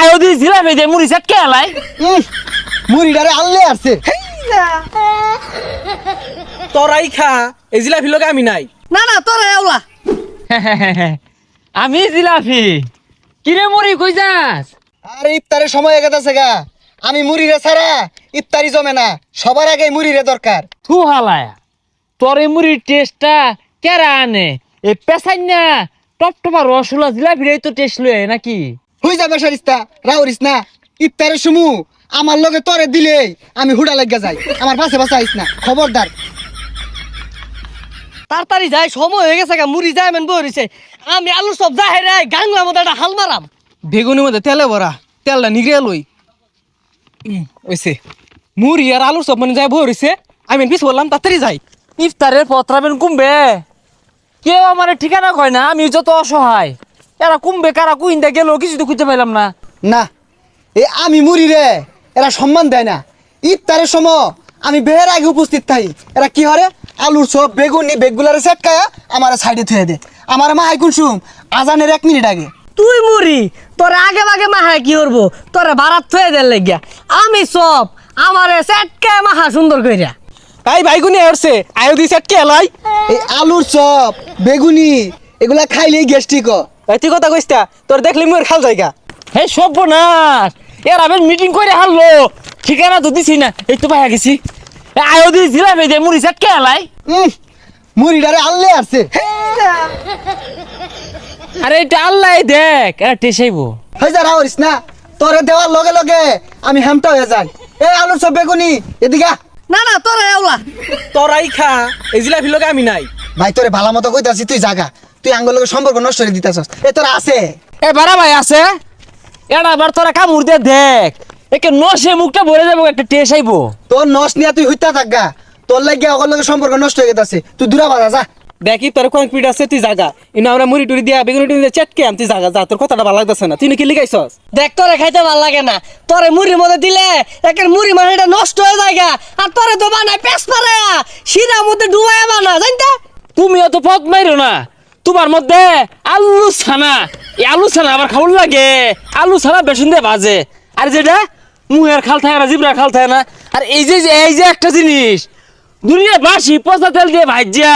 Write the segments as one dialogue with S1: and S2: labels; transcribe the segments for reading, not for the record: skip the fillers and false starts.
S1: আয়ো দি জিলাপি দে মুড়ি চাটকে আলাই
S2: মুড়িটারে আনলে আসছে
S3: তোরাই খা এই জিলাপি লগে আমি নাই।
S4: না না তোরা এওলা
S1: আমি জিলাপি কিরে মুড়ি কই যাস?
S2: আরে ইফতারের সময় হয়ে গেছে গা, আমি মুড়িরে ছাড়া ইফতারি জমে না, সবার আগে মুড়িরে দরকার।
S1: থু হালায়া তোর এই মুড়ির টেস্টটা কেরা আনে? এই পেশাই না টপ টপা রসগোল্লা জিলাপির তো টেস্ট লয়ে নাকি?
S2: হই যাবে সারিস্তা রাউরিস না, ইফতারের সমু আমার লগে তরে দিলেই আমি হুডা লাগিয়া যাই, আমার পাশে পাশে আইস না, খবরদার।
S4: তাড়াতাড়ি যাই, সময় হয়ে গেছে গা, মুড়ি যায় মেন বইছে। আমি আলু সব যাই রে গাংলার মধ্যে একটা হাল মারাম।
S3: বেগুনের মধ্যে তেলে ভরা, তেলটা নিগড়ে লই ওইছে মুড়ি আর আলুর সব মানে যাই ভরিছে। আমি পিছ বললাম তাড়াতাড়ি যাই।
S1: ইফতারের পত্রাবেন কুমবে কেউ আমার ঠিকানা কয় না, আমি যত অসহায়। এরা কুমবে কারা কুইন্দা গেল কিছু তো খুঁজতে পাইলাম না।
S2: না এই আমি মুড়িরে এরা সম্মান দেয় না। ইফতারের সময় আমি বের আগে উপস্থিত থাই, এরা কি হরে আলুর সব বেগুনি বেগুলারে সেটকায়া আমার সাইডে থুয়ে দে। আমার মা আইকুল শুম আজানের 1 মিনিট আগে।
S4: তুই মুড়ি তোর আগে বাগে মাহা কি করবো, তোরা বারাত থয়ে দেন লাগিয়া। আমি সব আমারে সেটকে মাহা সুন্দর কইরা।
S3: তাই বাইগুনি আসছে আয়ো দি সেট কে লাই।
S2: এই আলুর চপ বেগুনি এগুলা খাইলেই গ্যাস্ট্রিক।
S3: ভাই তুই কথা কইস তা, তোর দেখলি মুয়ের খাল জায়গা।
S1: হে সর্বনাশ, এরা বেন মিটিং করে হারলো, ঠিকানা তো দিছি না। এই তো পাইয়া গেছি। আয়ো দি জিলাপি দে মুড়ি চাটকে আলাই
S2: মুড়িটারে আনলে আসছে।
S1: আরে এটা আল্লাহ দেখ এরা টেসাইবো।
S2: হয়ে যা রাউরিস না, তোরে দেওয়ার লগে লগে আমি হ্যামটা হয়ে যাই। এই আলুর চপ বেগুনি এদিকে আ।
S4: না না তোরা এওলা
S3: তোরাই খা এই জিলাপি লগে আমি নাই।
S2: ভাই তোরে ভালো মতো কইতাছি, তুই জাগা, তুই আঙ্গুল লগে সম্পর্ক নষ্ট করে দিতেছস। এ তোরা আছে
S1: এ বারা ভাই আছে এরা বার তোরা কামড় দিয়ে দেখ, একে নসে মুখটা ভরে যাবো, একটা টেস্ট আইবো।
S2: তোর নস নিয়ে তুই হইতা থাকগা, তোর লাগে অগর লগে সম্পর্ক নষ্ট হয়ে গেছে। তুই দূরা বাজা যা।
S3: দেখি তোর কোন পিঠ আছে তুই জাগা। ইনা আমরা মুড়ি টুড়ি দিয়া বেগুনি টুড়ি দিয়ে চেটকে তুই জাগা যা, তোর কথাটা ভালো লাগতেছে না। তুই নাকি লিখাইছস?
S4: দেখ তোরে খাইতে ভাল লাগে না, তোরে মুড়ির মধ্যে দিলে একের মুড়ি মানে এটা নষ্ট হয়ে যায় গা। আর তোরে তো বানায় পেস পারে শিরার মধ্যে ডুবাইয়া বানা জানতে।
S1: তুমিও তো পথ মাইরো না, তোমার মধ্যে আলু ছানা, এই আলু ছানা আবার খাওয়ার লাগে। আলু ছানা বেসন দিয়ে ভাজে, আর যেটা মুহের খাল থাকে না, জিবরার খাল থাকে না। আর এই যে একটা জিনিস দুনিয়া বাসি পচা তেল দিয়ে ভাজিয়া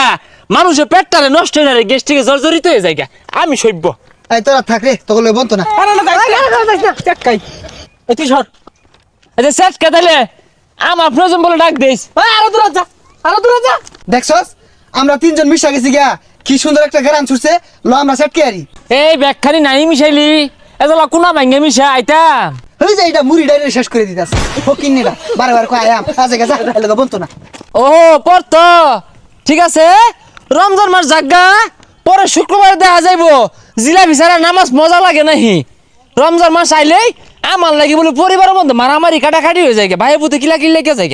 S1: মানুষের পেটটারে নষ্ট হয়ে যায়, গ্যাস্ট্রিকে জর্জরিত হয়ে যায়। আমি সভ্য।
S2: এই তোরা থাক রে, তোর লগে বলতো না।
S3: আরে না চেটকাই
S1: এই তুই সর। আচ্ছা শেষ কে তাহলে আমার প্রয়োজন বলে ডাক দিস।
S4: আরো দূরে যা, আরো দূরে যা।
S2: দেখছস আমরা তিনজন মিশা গেছি গা, কি সুন্দর একটা গ্রাম ছুটছে। ল আমরা সেটকে আরি।
S1: এই ব্যাগখানি নাই মিশাইলি, এজলা কোনা ভাঙ্গে মিশা আইতাম।
S2: হই যা, এটা মুড়ি ডাইরে শেষ করে দিতাছে। ফকিন্নিরা বারে বারে কয় আয়াম আজে গেছা, এর লগে বলতো না।
S1: ও পড়তো ঠিক আছে, রমজান মাস জাগা পরে শুক্রবার দেখা যাইবো। জিলাপি ছাড়া নামাজ মজা লাগে নাহি। রমজান মাস আইলেই আমার লাগি বলে পরিবারের মধ্যে মারামারি কাটাকাটি হয়ে যায়, ভাই পুতে কিলা কিনলে কে যায়।